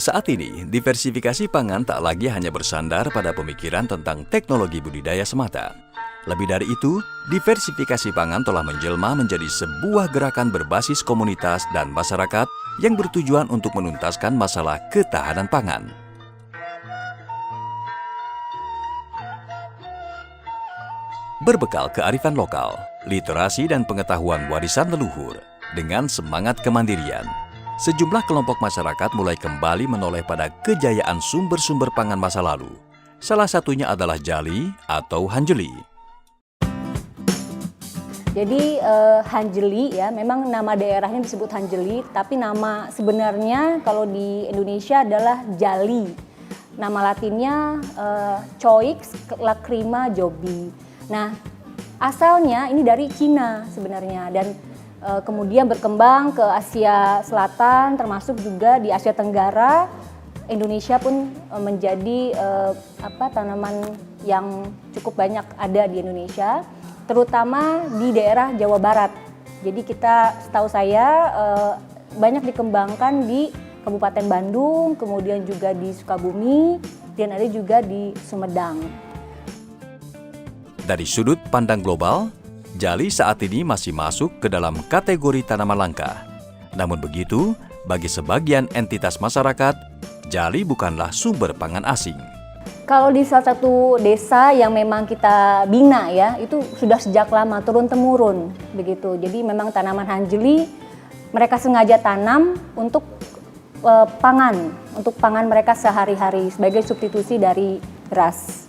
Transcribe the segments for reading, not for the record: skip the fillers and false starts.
Saat ini, diversifikasi pangan tak lagi hanya bersandar pada pemikiran tentang teknologi budidaya semata. Lebih dari itu, diversifikasi pangan telah menjelma menjadi sebuah gerakan berbasis komunitas dan masyarakat yang bertujuan untuk menuntaskan masalah ketahanan pangan. Berbekal kearifan lokal, literasi dan pengetahuan warisan leluhur, dengan semangat kemandirian, sejumlah kelompok masyarakat mulai kembali menoleh pada kejayaan sumber-sumber pangan masa lalu. Salah satunya adalah Jali atau Hanjeli. Jadi Hanjeli ya, memang nama daerahnya disebut Hanjeli, tapi nama sebenarnya kalau di Indonesia adalah Jali. Nama latinnya Choix lacrima jobi. Nah, asalnya ini dari Cina sebenarnya, dan kemudian berkembang ke Asia Selatan, termasuk juga di Asia Tenggara. Indonesia pun menjadi tanaman yang cukup banyak ada di Indonesia, terutama di daerah Jawa Barat. Jadi setahu saya banyak dikembangkan di Kabupaten Bandung, kemudian juga di Sukabumi, dan ada juga di Sumedang. Dari sudut pandang global, Jali saat ini masih masuk ke dalam kategori tanaman langka. Namun begitu, bagi sebagian entitas masyarakat, Jali bukanlah sumber pangan asing. Kalau di salah satu desa yang memang kita bina ya, itu sudah sejak lama turun-temurun begitu. Jadi memang tanaman Hanjeli mereka sengaja tanam untuk pangan mereka sehari-hari sebagai substitusi dari beras.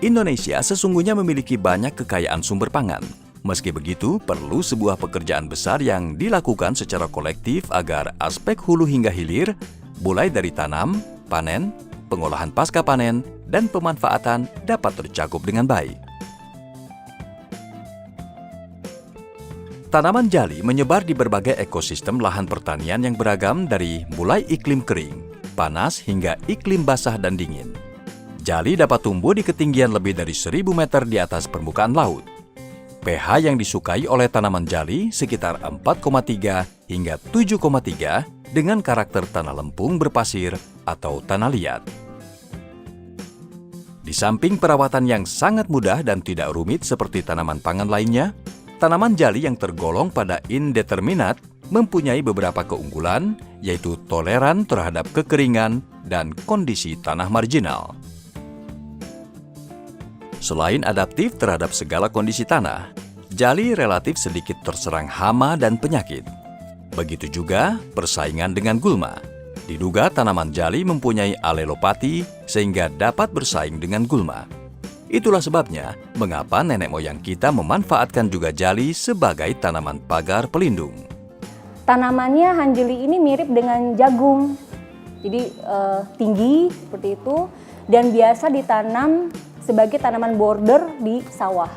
Indonesia sesungguhnya memiliki banyak kekayaan sumber pangan. Meski begitu, perlu sebuah pekerjaan besar yang dilakukan secara kolektif agar aspek hulu hingga hilir, mulai dari tanam, panen, pengolahan pasca panen, dan pemanfaatan dapat tercakup dengan baik. Tanaman Jali menyebar di berbagai ekosistem lahan pertanian yang beragam dari mulai iklim kering, panas hingga iklim basah dan dingin. Jali dapat tumbuh di ketinggian lebih dari 1000 meter di atas permukaan laut. pH yang disukai oleh tanaman Jali sekitar 4,3 hingga 7,3 dengan karakter tanah lempung berpasir atau tanah liat. Di samping perawatan yang sangat mudah dan tidak rumit seperti tanaman pangan lainnya, tanaman Jali yang tergolong pada indeterminat mempunyai beberapa keunggulan, yaitu toleran terhadap kekeringan dan kondisi tanah marginal. Selain adaptif terhadap segala kondisi tanah, Jali relatif sedikit terserang hama dan penyakit. Begitu juga persaingan dengan gulma. Diduga tanaman Jali mempunyai alelopati sehingga dapat bersaing dengan gulma. Itulah sebabnya mengapa nenek moyang kita memanfaatkan juga Jali sebagai tanaman pagar pelindung. Tanamannya Hanjeli ini mirip dengan jagung, jadi tinggi seperti itu, dan biasa ditanam sebagai tanaman border di sawah.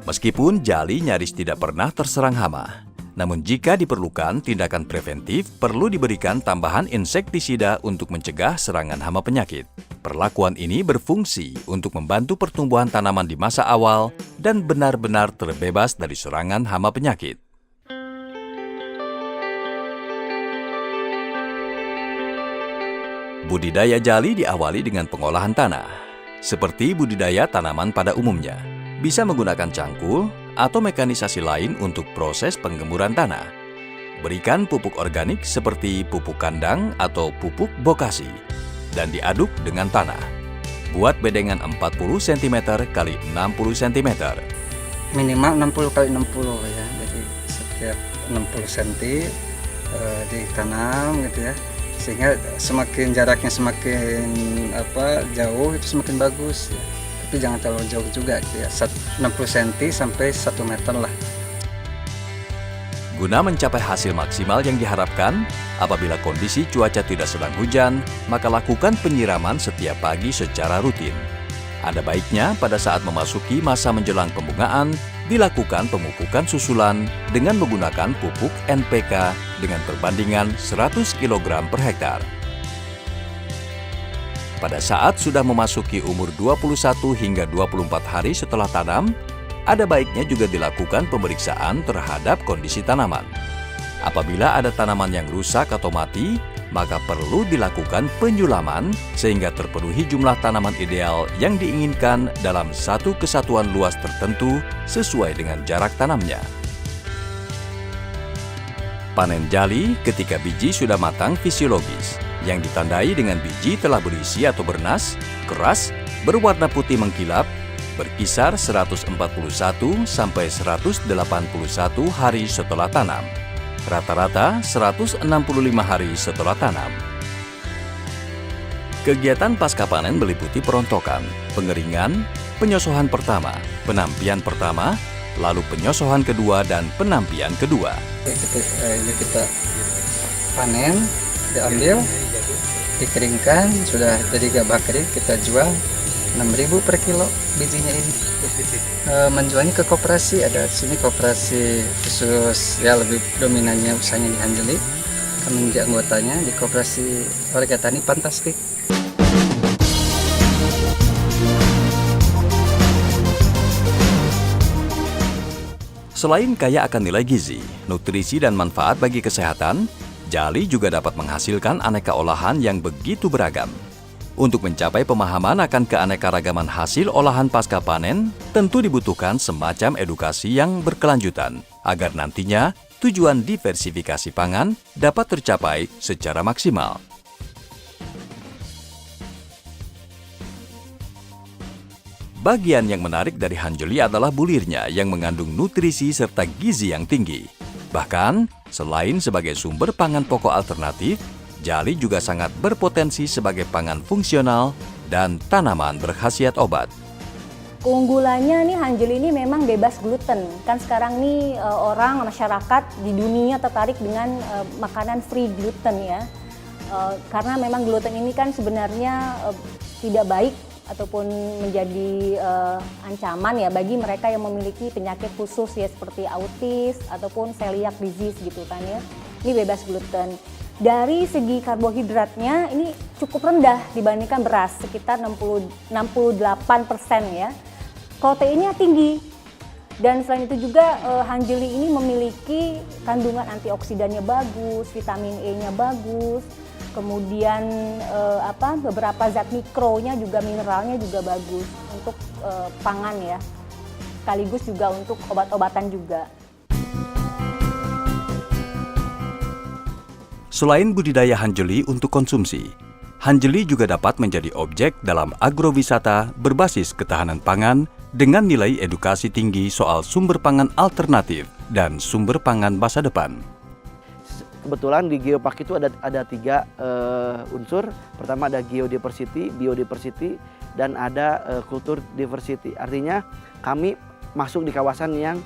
Meskipun Jali nyaris tidak pernah terserang hama, namun jika diperlukan tindakan preventif perlu diberikan tambahan insektisida untuk mencegah serangan hama penyakit. Perlakuan ini berfungsi untuk membantu pertumbuhan tanaman di masa awal dan benar-benar terbebas dari serangan hama penyakit. Budidaya Jali diawali dengan pengolahan tanah. Seperti budidaya tanaman pada umumnya, bisa menggunakan cangkul atau mekanisasi lain untuk proses penggemuran tanah. Berikan pupuk organik seperti pupuk kandang atau pupuk bokasi. dan diaduk dengan tanah. Buat bedengan 40 cm kali 60 cm. Minimal 60 kali 60 ya. Jadi setiap 60 cm ditanam gitu ya. Sehingga semakin jaraknya semakin jauh itu semakin bagus ya. Tapi jangan terlalu jauh juga gitu ya. 60 cm sampai 1 meter lah. Guna mencapai hasil maksimal yang diharapkan, apabila kondisi cuaca tidak sedang hujan, maka lakukan penyiraman setiap pagi secara rutin. Ada baiknya pada saat memasuki masa menjelang pembungaan, dilakukan pemupukan susulan dengan menggunakan pupuk NPK dengan perbandingan 100 kg per hektar. Pada saat sudah memasuki umur 21 hingga 24 hari setelah tanam, ada baiknya juga dilakukan pemeriksaan terhadap kondisi tanaman. Apabila ada tanaman yang rusak atau mati, maka perlu dilakukan penyulaman sehingga terpenuhi jumlah tanaman ideal yang diinginkan dalam satu kesatuan luas tertentu sesuai dengan jarak tanamnya. Panen jali ketika biji sudah matang fisiologis, yang ditandai dengan biji telah berisi atau bernas, keras, berwarna putih mengkilap, berkisar 141 sampai 181 hari setelah tanam. Rata-rata 165 hari setelah tanam. Kegiatan pasca panen meliputi perontokan, pengeringan, penyosohan pertama, penampian pertama, lalu penyosohan kedua dan penampian kedua. Ini kita panen, diambil, dikeringkan, sudah jadi gabah kering, kita jual 6.000 per kilo bijinya ini. Menjualnya ke koperasi, ada di sini koperasi khusus ya, lebih dominannya usahanya di Hanjeli. Kami menjadi anggotanya di koperasi warga tani Fantastik. Selain kaya akan nilai gizi, nutrisi dan manfaat bagi kesehatan, jali juga dapat menghasilkan aneka olahan yang begitu beragam. Untuk mencapai pemahaman akan keanekaragaman hasil olahan pasca panen, tentu dibutuhkan semacam edukasi yang berkelanjutan, agar nantinya tujuan diversifikasi pangan dapat tercapai secara maksimal. Bagian yang menarik dari Hanjeli adalah bulirnya yang mengandung nutrisi serta gizi yang tinggi. Bahkan, selain sebagai sumber pangan pokok alternatif, jali juga sangat berpotensi sebagai pangan fungsional dan tanaman berkhasiat obat. Keunggulannya nih Hanjeli ini memang bebas gluten. Kan sekarang nih orang masyarakat di dunia tertarik dengan makanan free gluten ya. Karena memang gluten ini kan sebenarnya tidak baik ataupun menjadi ancaman ya bagi mereka yang memiliki penyakit khusus ya seperti autis ataupun celiac disease gitu kan ya. Ini bebas gluten. Dari segi karbohidratnya ini cukup rendah dibandingkan beras, sekitar 68% ya. Proteinnya tinggi. Dan selain itu juga Hanjeli ini memiliki kandungan antioksidannya bagus, vitamin E-nya bagus. Kemudian beberapa zat mikronya juga, mineralnya juga bagus untuk pangan ya. Sekaligus juga untuk obat-obatan juga. Selain budidaya Hanjeli untuk konsumsi, Hanjeli juga dapat menjadi objek dalam agrowisata berbasis ketahanan pangan dengan nilai edukasi tinggi soal sumber pangan alternatif dan sumber pangan masa depan. Kebetulan di geopark itu ada 3 unsur. Pertama ada geodiversity, biodiversity, dan ada kultur diversity. Artinya kami masuk di kawasan yang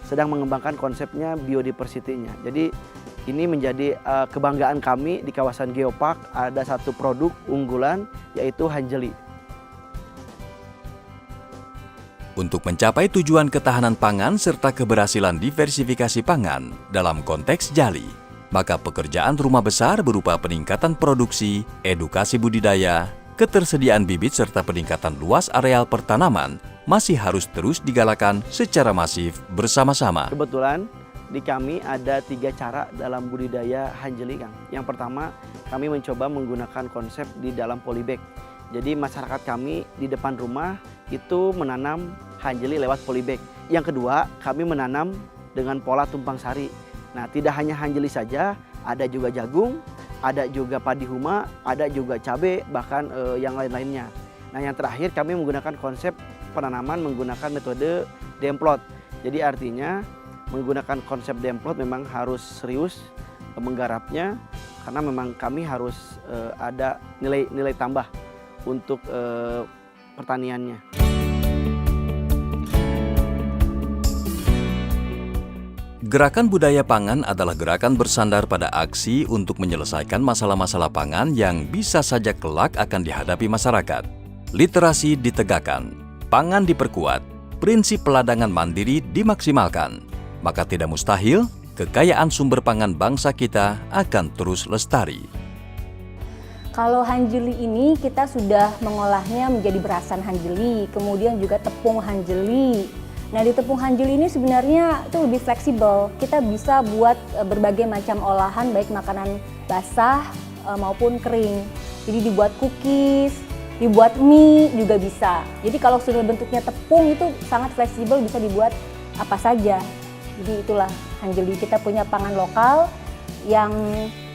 sedang mengembangkan konsepnya biodiversity-nya. Jadi ini menjadi kebanggaan kami di kawasan geopark, ada satu produk unggulan yaitu Hanjeli. Untuk mencapai tujuan ketahanan pangan serta keberhasilan diversifikasi pangan dalam konteks jali, maka pekerjaan rumah besar berupa peningkatan produksi, edukasi budidaya, ketersediaan bibit serta peningkatan luas areal pertanaman masih harus terus digalakan secara masif bersama-sama. Kebetulan di kami ada 3 cara dalam budidaya Hanjeli, Kang. Yang pertama, kami mencoba menggunakan konsep di dalam polybag. Jadi masyarakat kami di depan rumah itu menanam Hanjeli lewat polybag. Yang kedua, kami menanam dengan pola tumpang sari. Nah, tidak hanya Hanjeli saja, ada juga jagung, ada juga padi huma, ada juga cabai, bahkan yang lain-lainnya. Nah, yang terakhir kami menggunakan konsep penanaman menggunakan metode demplot. Jadi artinya menggunakan konsep demplot memang harus serius menggarapnya, karena memang kami harus ada nilai tambah untuk pertaniannya. Gerakan budaya pangan adalah gerakan bersandar pada aksi untuk menyelesaikan masalah-masalah pangan yang bisa saja kelak akan dihadapi masyarakat. Literasi ditegakkan, pangan diperkuat, prinsip peladangan mandiri dimaksimalkan. Maka tidak mustahil kekayaan sumber pangan bangsa kita akan terus lestari. Kalau hanjeli ini kita sudah mengolahnya menjadi berasan hanjeli, kemudian juga tepung hanjeli. Nah, di tepung hanjeli ini sebenarnya itu lebih fleksibel. Kita bisa buat berbagai macam olahan, baik makanan basah maupun kering. Jadi dibuat cookies, dibuat mie juga bisa. Jadi kalau sudah bentuknya tepung itu sangat fleksibel, bisa dibuat apa saja. Jadi itulah hanjeli, kita punya pangan lokal yang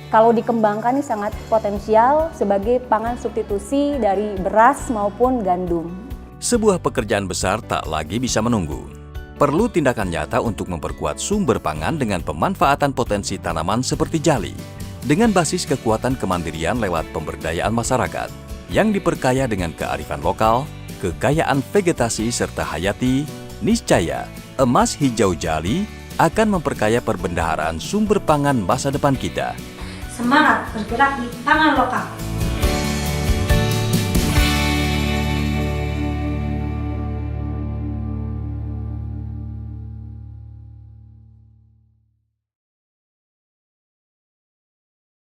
kalau dikembangkan ini sangat potensial sebagai pangan substitusi dari beras maupun gandum. Sebuah pekerjaan besar tak lagi bisa menunggu. Perlu tindakan nyata untuk memperkuat sumber pangan dengan pemanfaatan potensi tanaman seperti jali, dengan basis kekuatan kemandirian lewat pemberdayaan masyarakat, yang diperkaya dengan kearifan lokal, kekayaan vegetasi serta hayati, niscaya emas hijau jali akan memperkaya perbendaharaan sumber pangan masa depan kita. Semangat bergerak di pangan lokal.